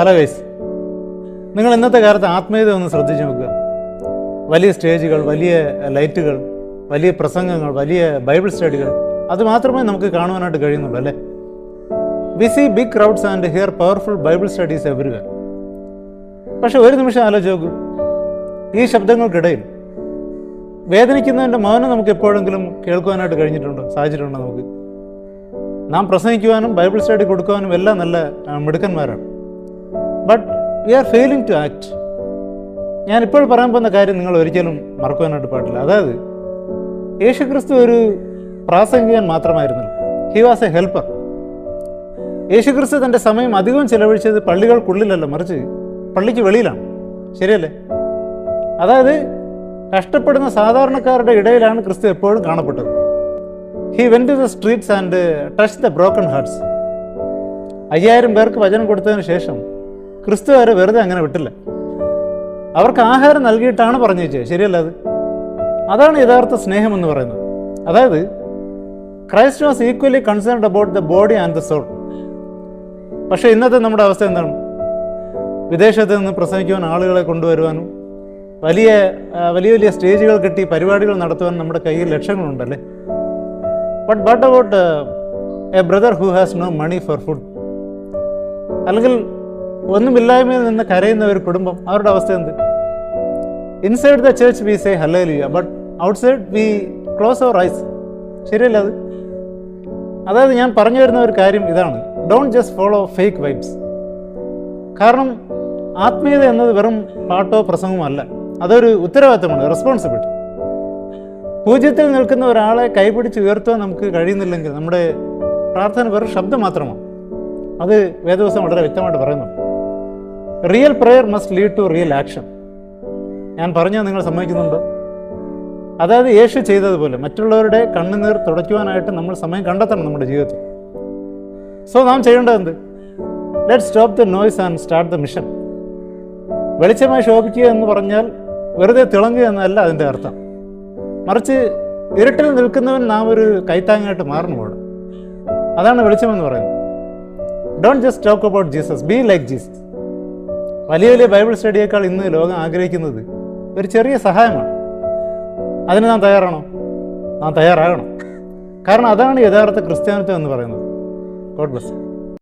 Hello guys, നിങ്ങൾ ഇന്നത്തെ കാലത്ത് ആത്മീയത ഒന്ന് ശ്രദ്ധിച്ചു നോക്കുക. വലിയ സ്റ്റേജുകൾ, വലിയ ലൈറ്റുകൾ, വലിയ പ്രസംഗങ്ങൾ, വലിയ ബൈബിൾ സ്റ്റഡികൾ, അത് മാത്രമേ നമുക്ക് കാണുവാനായിട്ട് കഴിയുന്നുള്ളൂ അല്ലേ? We see big crowds and hear powerful Bible studies everywhere. പക്ഷെ ഒരു നിമിഷം ആലോചിച്ച് നോക്കൂ, ഈ ശബ്ദങ്ങൾക്കിടയിൽ വേദനിക്കുന്നതിൻ്റെ മൗനം നമുക്ക് എപ്പോഴെങ്കിലും കേൾക്കുവാനായിട്ട് കഴിഞ്ഞിട്ടുണ്ടോ, സാധിച്ചിട്ടുണ്ടോ? നമുക്ക് നാം പ്രസംഗിക്കുവാനും ബൈബിൾ സ്റ്റഡി കൊടുക്കുവാനും എല്ലാം നല്ല മിടുക്കന്മാരാണ്. But we are failing to act. ഞാനിപ്പോൾ പറയാൻ പോകുന്ന കാര്യം നിങ്ങൾ ഒരിക്കലും മറക്കുവാനായിട്ട് പാടില്ല. അതായത് യേശുക്രിസ്തു ഒരു പ്രാസംഗികൻ മാത്രമായിരുന്നില്ല, ഹി വാസ് എ ഹെൽപ്പർ. യേശുക്രിസ്തു തൻ്റെ സമയം അധികവും ചിലവഴിച്ചത് പള്ളികൾക്കുള്ളിലല്ല, മറിച്ച് പള്ളിക്ക് വെളിയിലാണ്. ശരിയല്ലേ? അതായത് കഷ്ടപ്പെടുന്ന സാധാരണക്കാരുടെ ഇടയിലാണ് ക്രിസ്തു എപ്പോഴും കാണപ്പെട്ടത്. He went to the streets and touch the broken hearts. 5000 പേർക്ക് വചനം കൊടുത്തതിന് ശേഷം ക്രിസ്തു അവരെ വെറുതെ അങ്ങനെ വിട്ടില്ല. അവർക്ക് ആഹാരം നൽകിയിട്ടാണ് പറഞ്ഞേച്ചത്. ശരിയല്ല? അതാണ് യഥാർത്ഥ സ്നേഹം എന്ന് പറയുന്നത്. അതായത് Christ was equally concerned about the body and the soul. പക്ഷേ ഇന്നത്തെ നമ്മുടെ അവസ്ഥ എന്താണ്? വിദേശത്ത് നിന്ന് പ്രസംഗിക്കുവാൻ ആളുകളെ കൊണ്ടുവരുവാനും വലിയ വലിയ സ്റ്റേജുകൾ കിട്ടി പരിപാടികൾ നടത്തുവാനും നമ്മുടെ കയ്യിൽ ലക്ഷങ്ങളുണ്ടല്ലേ. But what about a brother who has no money for food? അല്ലെങ്കിൽ ഒന്നുമില്ലായ്മയിൽ നിന്ന് കരയുന്ന ഒരു കുടുംബം, അവരുടെ അവസ്ഥ എന്ത്? Inside the church we say hallelujah, but outside we close our eyes. ശരിയല്ല? അതായത് ഞാൻ പറഞ്ഞു വരുന്ന ഒരു കാര്യം ഇതാണ്: don't just follow fake vibes. കാരണം ആത്മീയത എന്നത് വെറും പാട്ടോ പ്രസംഗമോ അല്ല, അതൊരു ഉത്തരവാദിത്തമാണ്, റെസ്പോൺസിബിലിറ്റി. പൂജ്യത്തിൽ നിൽക്കുന്ന ഒരാളെ കൈപിടിച്ച് ഉയർത്തുവാൻ നമുക്ക് കഴിയുന്നില്ലെങ്കിൽ നമ്മുടെ പ്രാർത്ഥന വെറും ശബ്ദം മാത്രമാണ്. അത് വേദവസം വളരെ വ്യക്തമായിട്ട് പറയുന്നു. Real prayer must lead to real action. ഞാൻ പറഞ്ഞാൽ നിങ്ങൾ സമ്മതിക്കുന്നുണ്ടോ? അതായത് യേശു ചെയ്തതുപോലെ മറ്റുള്ളവരുടെ കണ്ണുനീർ തുടയ്ക്കുവാനായിട്ട് നമ്മൾ സമയം കണ്ടെത്തണം നമ്മുടെ ജീവിതത്തിൽ. സോ നാം ചെയ്യേണ്ടത് എന്ത്? Let stop the noise and start the mission. വെളിച്ചമായി ശോഭിക്കുക എന്ന് പറഞ്ഞാൽ വെറുതെ തിളങ്ങുക എന്നല്ല അതിൻ്റെ അർത്ഥം. മറിച്ച് ഇരുട്ടിൽ നിൽക്കുന്നവൻ നാം ഒരു കൈത്താങ്ങായിട്ട് മാറണം. അവിടെ അതാണ് വെളിച്ചമെന്ന് പറയുന്നത്. Don't just talk about Jesus, be like Jesus. വലിയ വലിയ ബൈബിൾ സ്റ്റഡിയേക്കാൾ ഇന്ന് ലോകം ആഗ്രഹിക്കുന്നത് ഒരു ചെറിയ സഹായമാണ്. അതിന് നാം തയ്യാറാണോ? നാം തയ്യാറാകണം. കാരണം അതാണ് യഥാർത്ഥ ക്രിസ്ത്യാനിത്വം എന്ന് പറയുന്നത്. God bless.